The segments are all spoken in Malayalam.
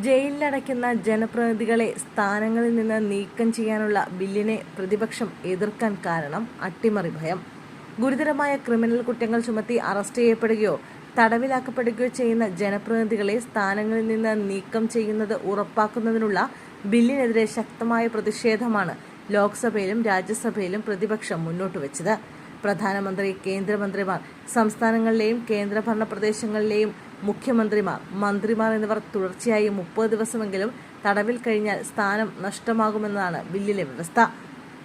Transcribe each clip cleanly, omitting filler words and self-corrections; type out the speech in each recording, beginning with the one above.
ജയിലിലടയ്ക്കുന്ന ജനപ്രതിനിധികളെ സ്ഥാനങ്ങളിൽ നിന്ന് നീക്കം ചെയ്യാനുള്ള ബില്ലിനെ പ്രതിപക്ഷം എതിർക്കാൻ കാരണം അട്ടിമറി ഭയം. ഗുരുതരമായ ക്രിമിനൽ കുറ്റങ്ങൾ ചുമത്തി അറസ്റ്റ് ചെയ്യപ്പെടുകയോ തടവിലാക്കപ്പെടുകയോ ചെയ്യുന്ന ജനപ്രതിനിധികളെ സ്ഥാനങ്ങളിൽ നിന്ന് നീക്കം ചെയ്യുന്നത് ഉറപ്പാക്കുന്നതിനുള്ള ബില്ലിനെതിരെ ശക്തമായ പ്രതിഷേധമാണ് ലോക്സഭയിലും രാജ്യസഭയിലും പ്രതിപക്ഷം മുന്നോട്ടുവച്ചത്. പ്രധാനമന്ത്രി, കേന്ദ്രമന്ത്രിമാർ, സംസ്ഥാനങ്ങളിലെയും കേന്ദ്രഭരണ പ്രദേശങ്ങളിലെയും മുഖ്യമന്ത്രിമാർ, മന്ത്രിമാർ എന്നിവർ തുടർച്ചയായി 30 ദിവസമെങ്കിലും തടവിൽ കഴിഞ്ഞാൽ സ്ഥാനം നഷ്ടമാകുമെന്നതാണ് ബില്ലിലെ വ്യവസ്ഥ.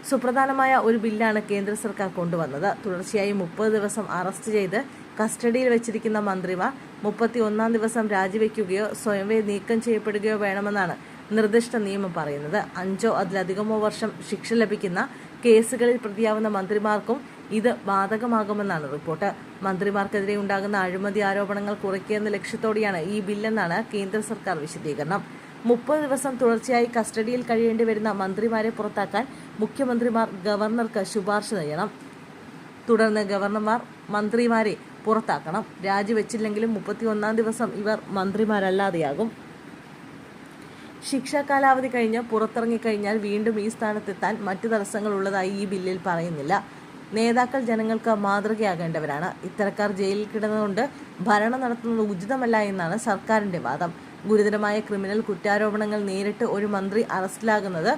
സുപ്രധാനമായ ഒരു ബില്ലാണ് കേന്ദ്ര സർക്കാർ കൊണ്ടുവന്നത്. തുടർച്ചയായി 30 ദിവസം അറസ്റ്റ് ചെയ്ത് കസ്റ്റഡിയിൽ വെച്ചിരിക്കുന്ന മന്ത്രിമാർ 31-ാം ദിവസം രാജിവെക്കുകയോ സ്വയമേ നീക്കം ചെയ്യപ്പെടുകയോ വേണമെന്നാണ് നിർദ്ദിഷ്ട നിയമം പറയുന്നത്. 5 അതിലധികമോ വർഷം ശിക്ഷ ലഭിക്കുന്ന കേസുകളിൽ പ്രതിയാവുന്ന മന്ത്രിമാർക്കും ഇത് ബാധകമാകുമെന്നാണ് റിപ്പോർട്ട്. മന്ത്രിമാർക്കെതിരെ ഉണ്ടാകുന്ന അഴിമതി ആരോപണങ്ങൾ കുറയ്ക്കുന്ന ലക്ഷ്യത്തോടെയാണ് ഈ ബില്ലെന്നാണ് കേന്ദ്ര സർക്കാർ വിശദീകരണം. 30 ദിവസം തുടർച്ചയായി കസ്റ്റഡിയിൽ കഴിയേണ്ടി വരുന്ന മന്ത്രിമാരെ പുറത്താക്കാൻ മുഖ്യമന്ത്രിമാർ ഗവർണർക്ക് ശുപാർശ ചെയ്യണം. തുടർന്ന് ഗവർണർമാർ മന്ത്രിമാരെ പുറത്താക്കണം. രാജിവെച്ചില്ലെങ്കിലും 31-ാം ദിവസം ഇവർ മന്ത്രിമാരല്ലാതെയാകും. ശിക്ഷാ കാലാവധി കഴിഞ്ഞ് പുറത്തിറങ്ങിക്കഴിഞ്ഞാൽ വീണ്ടും ഈ സ്ഥാനത്തെത്താൻ മറ്റ് തടസ്സങ്ങൾ ഉള്ളതായി ഈ ബില്ലിൽ പറയുന്നില്ല. നേതാക്കൾ ജനങ്ങൾക്ക് മാതൃകയാകേണ്ടവരാണ്. ഇത്തരക്കാർ ജയിലിൽ കിടന്നുകൊണ്ട് ഭരണം നടത്തുന്നത് ഉചിതമല്ല എന്നാണ് സർക്കാരിന്റെ വാദം. ഗുരുതരമായ ക്രിമിനൽ കുറ്റാരോപണങ്ങൾ നേരിട്ട് ഒരു മന്ത്രി അറസ്റ്റിലാകുന്നത്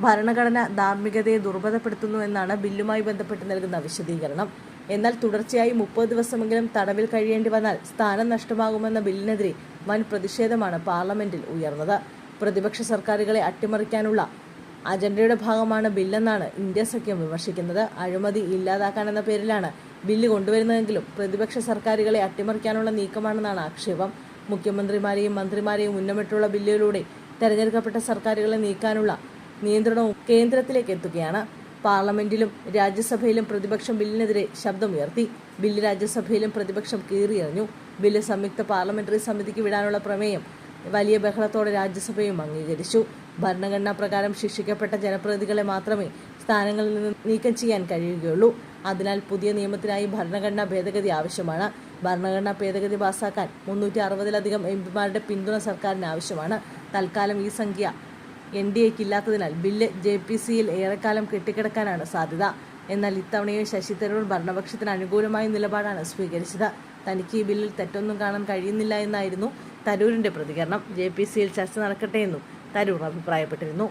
ഭരണഘടന ധാർമ്മികതയെ ദുർബലപ്പെടുത്തുന്നു എന്നാണ് ബില്ലുമായി ബന്ധപ്പെട്ട് നൽകുന്ന വിശദീകരണം. എന്നാൽ തുടർച്ചയായി 30 ദിവസമെങ്കിലും തടവിൽ കഴിയേണ്ടി വന്നാൽ സ്ഥാനം നഷ്ടമാകുമെന്ന ബില്ലിനെതിരെ വൻ പ്രതിഷേധമാണ് പാർലമെന്റിൽ ഉയർന്നത്. പ്രതിപക്ഷ സർക്കാരുകളെ അട്ടിമറിക്കാനുള്ള അജണ്ടയുടെ ഭാഗമാണ് ബില്ലെന്നാണ് ഇന്ത്യ സഖ്യം വിമർശിക്കുന്നത്. അഴിമതി ഇല്ലാതാക്കാനെന്ന പേരിലാണ് ബില്ല് കൊണ്ടുവരുന്നതെങ്കിലും പ്രതിപക്ഷ സർക്കാരുകളെ അട്ടിമറിക്കാനുള്ള നീക്കമാണെന്നാണ് ആക്ഷേപം. മുഖ്യമന്ത്രിമാരെയും മന്ത്രിമാരെയും ഉന്നമിട്ടുള്ള ബില്ലിലൂടെ തെരഞ്ഞെടുക്കപ്പെട്ട സർക്കാരുകളെ നീക്കാനുള്ള നിയന്ത്രണവും കേന്ദ്രത്തിലേക്ക് എത്തുകയാണ്. പാർലമെന്റിലും രാജ്യസഭയിലും പ്രതിപക്ഷം ബില്ലിനെതിരെ ശബ്ദമുയർത്തി. ബില്ല് രാജ്യസഭയിലും പ്രതിപക്ഷം കീറിയെറിഞ്ഞു. ബില്ല് സംയുക്ത പാർലമെന്ററി സമിതിക്ക് വിടാനുള്ള പ്രമേയം വലിയ ബഹളത്തോടെ രാജ്യസഭയും അംഗീകരിച്ചു. ഭരണഘടനാ പ്രകാരം ശിക്ഷിക്കപ്പെട്ട ജനപ്രതിനിധികളെ മാത്രമേ സ്ഥാനങ്ങളിൽ നിന്ന് നീക്കം ചെയ്യാൻ കഴിയുകയുള്ളൂ. അതിനാൽ പുതിയ നിയമത്തിനായി ഭരണഘടനാ ഭേദഗതി ആവശ്യമാണ്. ഭരണഘടനാ ഭേദഗതി പാസാക്കാൻ 360-ലധികം എംപിമാരുടെ പിന്തുണ സർക്കാരിന് ആവശ്യമാണ്. തൽക്കാലം ഈ സംഖ്യ NDAക്ക് ഇല്ലാത്തതിനാൽ ബില്ല് JPCയിൽ ഏറെക്കാലം കെട്ടിക്കിടക്കാനാണ് സാധ്യത. എന്നാൽ ഇത്തവണയും ശശി തരൂർ ഭരണപക്ഷത്തിന് അനുകൂലമായ നിലപാടാണ് സ്വീകരിച്ചത്. തനിക്ക് ഈ ബില്ലിൽ തെറ്റൊന്നും കാണാൻ കഴിയുന്നില്ല എന്നായിരുന്നു തരൂരിന്റെ പ്രതികരണം. JPCയിൽ ചർച്ച നടക്കട്ടെയെന്നും തരൂർ അഭിപ്രായപ്പെട്ടിരുന്നു.